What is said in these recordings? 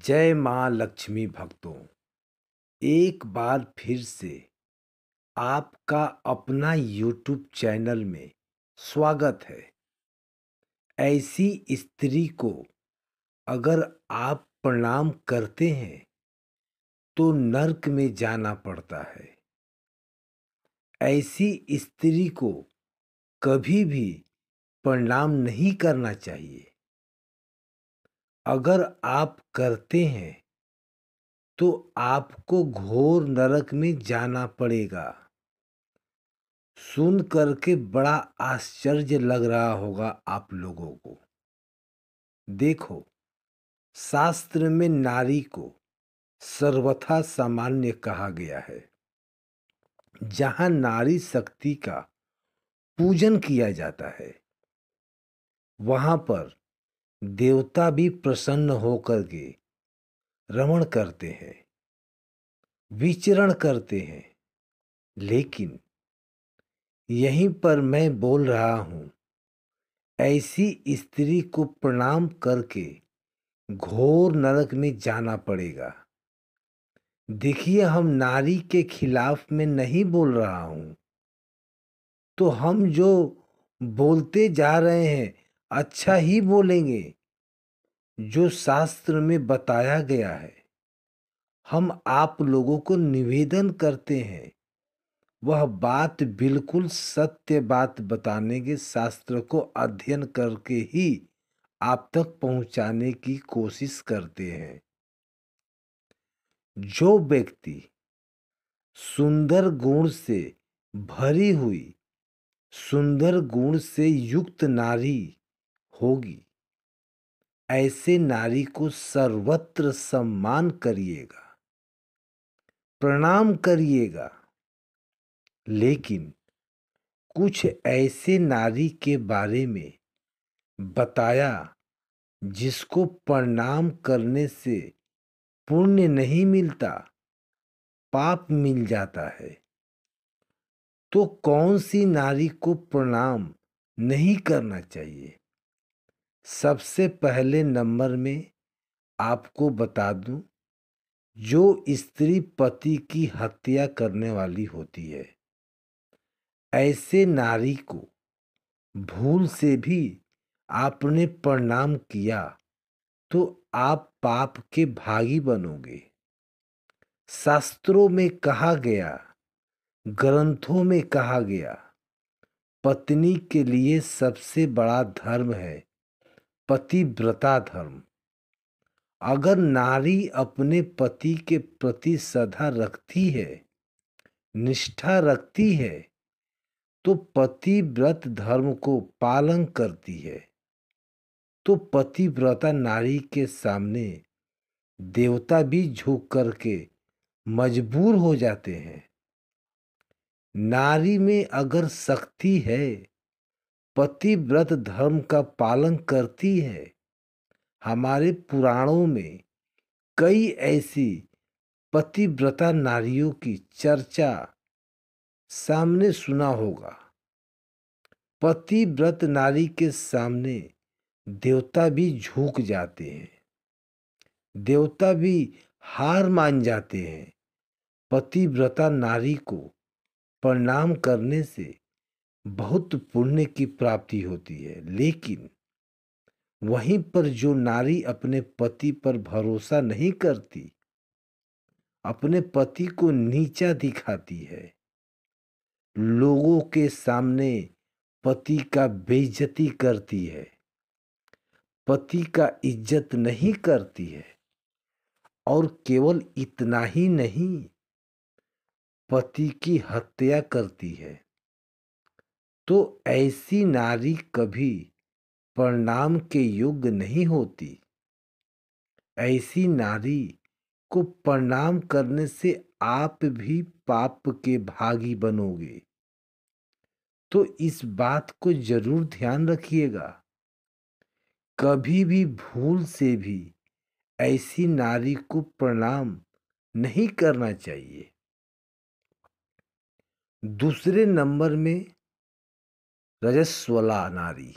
जय माँ लक्ष्मी भक्तों। एक बार फिर से आपका अपना यूट्यूब चैनल में स्वागत है। ऐसी स्त्री को अगर आप प्रणाम करते हैं तो नर्क में जाना पड़ता है। ऐसी स्त्री को कभी भी प्रणाम नहीं करना चाहिए। अगर आप करते हैं तो आपको घोर नरक में जाना पड़ेगा। सुन करके बड़ा आश्चर्य लग रहा होगा आप लोगों को। देखो, शास्त्र में नारी को सर्वथा सामान्य कहा गया है। जहां नारी शक्ति का पूजन किया जाता है, वहां पर देवता भी प्रसन्न होकर के रमण करते हैं, विचरण करते हैं। लेकिन यहीं पर मैं बोल रहा हूं, ऐसी स्त्री को प्रणाम करके घोर नरक में जाना पड़ेगा। देखिए, हम नारी के खिलाफ में नहीं बोल रहा हूं। तो हम जो बोलते जा रहे हैं अच्छा ही बोलेंगे। जो शास्त्र में बताया गया है, हम आप लोगों को निवेदन करते हैं, वह बात बिल्कुल सत्य बात बताने के शास्त्र को अध्ययन करके ही आप तक पहुंचाने की कोशिश करते हैं। जो व्यक्ति सुंदर गुण से भरी हुई, सुंदर गुण से युक्त नारी होगी, ऐसे नारी को सर्वत्र सम्मान करिएगा, प्रणाम करिएगा। लेकिन कुछ ऐसे नारी के बारे में बताया जिसको प्रणाम करने से पुण्य नहीं मिलता, पाप मिल जाता है। तो कौन सी नारी को प्रणाम नहीं करना चाहिए? सबसे पहले नंबर में आपको बता दूं, जो स्त्री पति की हत्या करने वाली होती है, ऐसे नारी को भूल से भी आपने प्रणाम किया तो आप पाप के भागी बनोगे। शास्त्रों में कहा गया, ग्रंथों में कहा गया, पत्नी के लिए सबसे बड़ा धर्म है पतिव्रता धर्म। अगर नारी अपने पति के प्रति श्रद्धा रखती है, निष्ठा रखती है, तो पतिव्रत धर्म को पालन करती है। तो पतिव्रता नारी के सामने देवता भी झुक करके मजबूर हो जाते हैं। नारी में अगर शक्ति है, पतिव्रत धर्म का पालन करती है। हमारे पुराणों में कई ऐसी पतिव्रता नारियों की चर्चा सामने सुना होगा। पतिव्रत नारी के सामने देवता भी झुक जाते हैं, देवता भी हार मान जाते हैं। पतिव्रता नारी को प्रणाम करने से बहुत पुण्य की प्राप्ति होती है। लेकिन वहीं पर जो नारी अपने पति पर भरोसा नहीं करती, अपने पति को नीचा दिखाती है, लोगों के सामने पति का बेइज्जती करती है, पति का इज्जत नहीं करती है, और केवल इतना ही नहीं, पति की हत्या करती है, तो ऐसी नारी कभी प्रणाम के योग्य नहीं होती। ऐसी नारी को प्रणाम करने से आप भी पाप के भागी बनोगे। तो इस बात को जरूर ध्यान रखिएगा। कभी भी भूल से भी ऐसी नारी को प्रणाम नहीं करना चाहिए। दूसरे नंबर में रजस्वला नारी,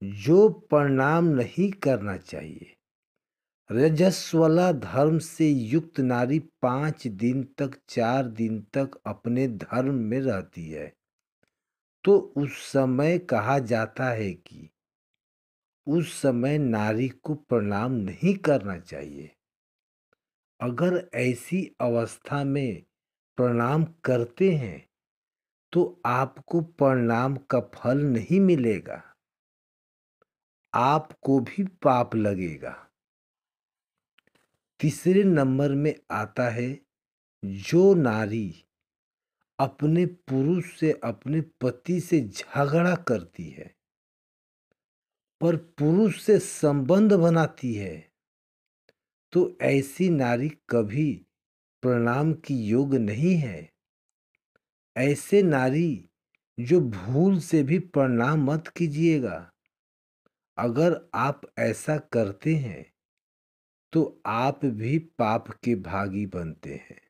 जो प्रणाम नहीं करना चाहिए। रजस्वला धर्म से युक्त नारी 5 दिन तक 4 दिन तक अपने धर्म में रहती है, तो उस समय कहा जाता है कि उस समय नारी को प्रणाम नहीं करना चाहिए। अगर ऐसी अवस्था में प्रणाम करते हैं, तो आपको प्रणाम का फल नहीं मिलेगा, आपको भी पाप लगेगा। तीसरे नंबर में आता है, जो नारी अपने पुरुष से, अपने पति से झगड़ा करती है पर पुरुष से संबंध बनाती है, तो ऐसी नारी कभी प्रणाम की योग्य नहीं है। ऐसे नारी जो भूल से भी प्रणाम मत कीजिएगा। अगर आप ऐसा करते हैं तो आप भी पाप के भागी बनते हैं।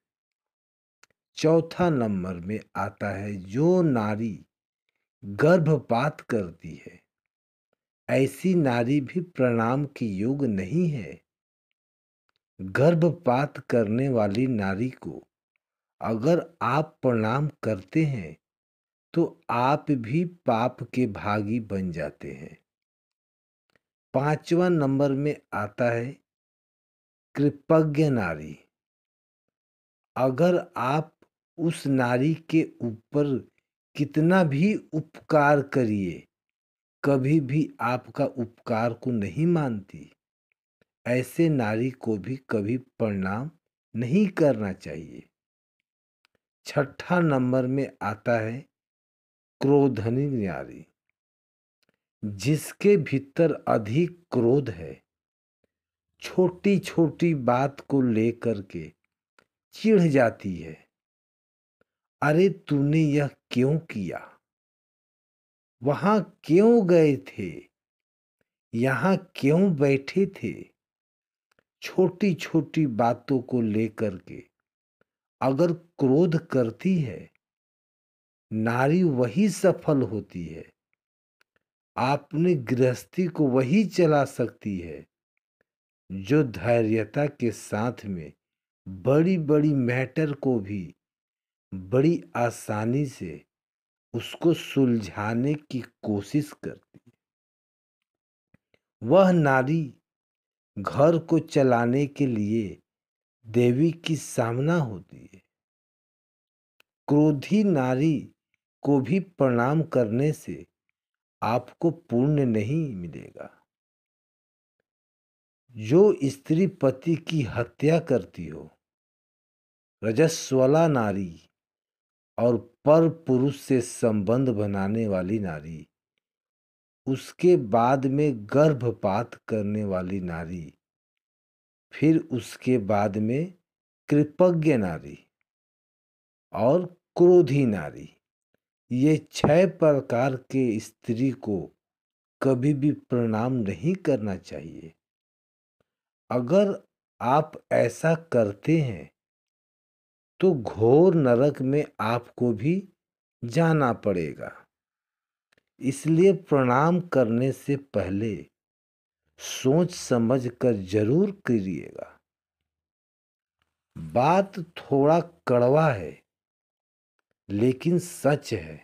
चौथा नंबर में आता है, जो नारी गर्भपात करती है, ऐसी नारी भी प्रणाम की योग्य नहीं है। गर्भपात करने वाली नारी को अगर आप प्रणाम करते हैं तो आप भी पाप के भागी बन जाते हैं। 5वां नंबर में आता है, कृपज्ञ नारी। अगर आप उस नारी के ऊपर कितना भी उपकार करिए, कभी भी आपका उपकार को नहीं मानती, ऐसे नारी को भी कभी प्रणाम नहीं करना चाहिए। 6ठा नंबर में आता है, क्रोधनी नारी। जिसके भीतर अधिक क्रोध है, छोटी छोटी बात को लेकर के चिढ़ जाती है। अरे तूने यह क्यों किया? वहां क्यों गए थे? यहाँ क्यों बैठे थे? छोटी छोटी बातों को लेकर के अगर क्रोध करती है, नारी वही सफल होती है। अपनी गृहस्थी को वही चला सकती है जो धैर्यता के साथ में बड़ी बड़ी मैटर को भी बड़ी आसानी से उसको सुलझाने की कोशिश करती है। वह नारी घर को चलाने के लिए देवी की सामना होती है। क्रोधी नारी को भी प्रणाम करने से आपको पुण्य नहीं मिलेगा। जो स्त्री पति की हत्या करती हो, रजस्वला नारी और पर पुरुष से संबंध बनाने वाली नारी, उसके बाद में गर्भपात करने वाली नारी, फिर उसके बाद में कृपज्ञ नारी और क्रोधी नारी, ये 6 प्रकार के स्त्री को कभी भी प्रणाम नहीं करना चाहिए। अगर आप ऐसा करते हैं तो घोर नरक में आपको भी जाना पड़ेगा। इसलिए प्रणाम करने से पहले सोच समझ कर जरूर करिएगा। बात थोड़ा कड़वा है लेकिन सच है।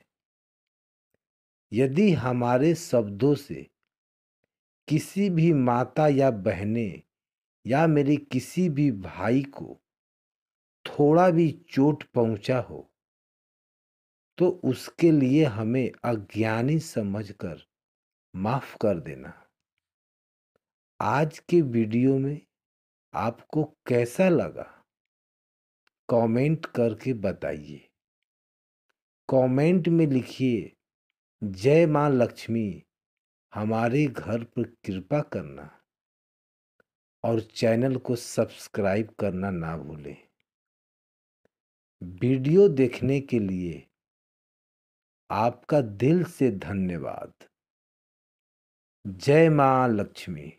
यदि हमारे शब्दों से किसी भी माता या बहने या मेरे किसी भी भाई को थोड़ा भी चोट पहुंचा हो, तो उसके लिए हमें अज्ञानी समझकर माफ कर देना। आज के वीडियो में आपको कैसा लगा, कमेंट करके बताइए। कमेंट में लिखिए, जय मां लक्ष्मी, हमारे घर पर कृपा करना, और चैनल को सब्सक्राइब करना ना भूलें। वीडियो देखने के लिए आपका दिल से धन्यवाद। जय मां लक्ष्मी।